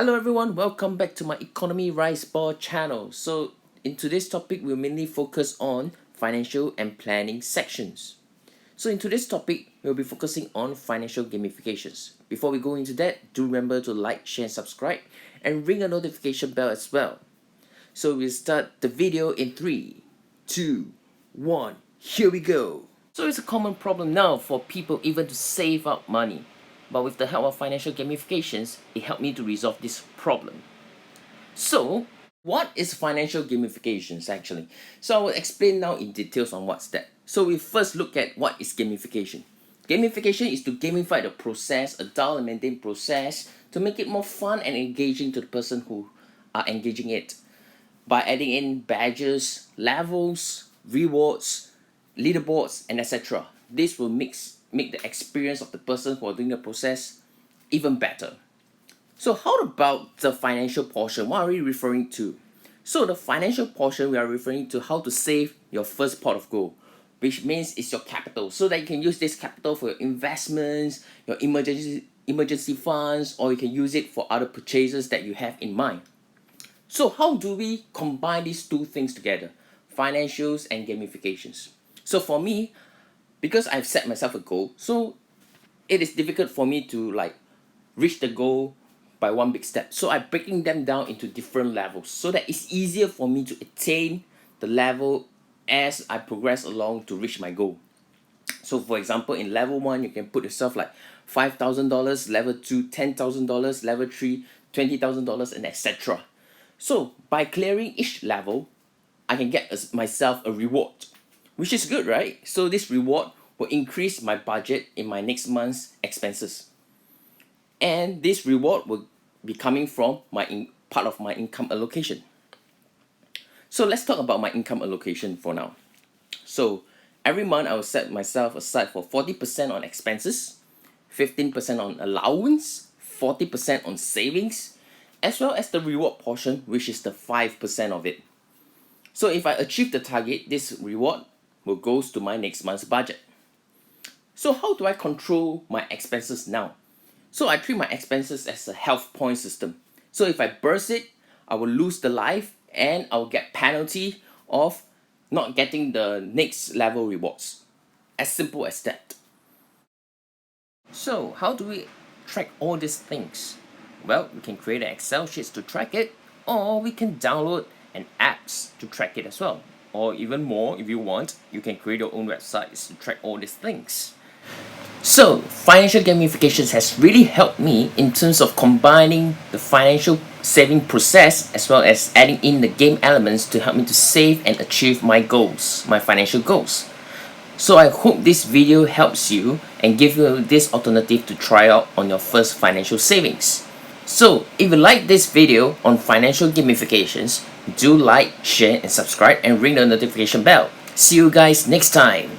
Hello everyone, welcome back to my Economy Rice Ball channel. So in today's topic, we'll mainly focus on financial and planning sections. So in today's topic, we'll be focusing on financial gamifications. Before we go into that, do remember to like, share, and subscribe, and ring a notification bell as well. So we'll start the video in 3, 2, 1, here we go. So it's a common problem now for people even to save up money. But with the help of financial gamifications, it helped me to resolve this problem. So, what is financial gamifications actually? So I will explain now in details on what's that. So we first look at what is gamification. Gamification is to gamify the process, a dull and mundane process, to make it more fun and engaging to the person who are engaging it. By adding in badges, levels, rewards, leaderboards, and etc. This will make the experience of the person who are doing the process even better. So how about the financial portion? What are we referring to? So the financial portion, we are referring to how to save your first pot of gold, which means it's your capital, so that you can use this capital for your investments, your emergency funds, or you can use it for other purchases that you have in mind. So how do we combine these two things together? Financials and gamifications. So for me, because I've set myself a goal, so it is difficult for me to reach the goal by one big step. So I'm breaking them down into different levels so that it's easier for me to attain the level as I progress along to reach my goal. So for example, in level 1, you can put yourself like $5,000, level 2, $10,000, level 3, $20,000, and etc. So by clearing each level, I can get myself a reward, which is good, right? So this reward will increase my budget in my next month's expenses. And this reward will be coming from part of my income allocation. So let's talk about my income allocation for now. So every month I will set myself aside for 40% on expenses, 15% on allowance, 40% on savings, as well as the reward portion, which is the 5% of it. So if I achieve the target, this reward will go to my next month's budget. So how do I control my expenses now? So I treat my expenses as a health point system. So if I burst it, I will lose the life and I will get penalty of not getting the next level rewards. As simple as that. So how do we track all these things? Well, we can create an Excel sheet to track it, or we can download an apps to track it as well. Or even more, if you want, you can create your own websites to track all these things. So, financial gamifications has really helped me in terms of combining the financial saving process as well as adding in the game elements to help me to save and achieve my goals, my financial goals. So I hope this video helps you and give you this alternative to try out on your first financial savings. So, if you like this video on financial gamifications, do like, share, and subscribe and ring the notification bell. See you guys next time.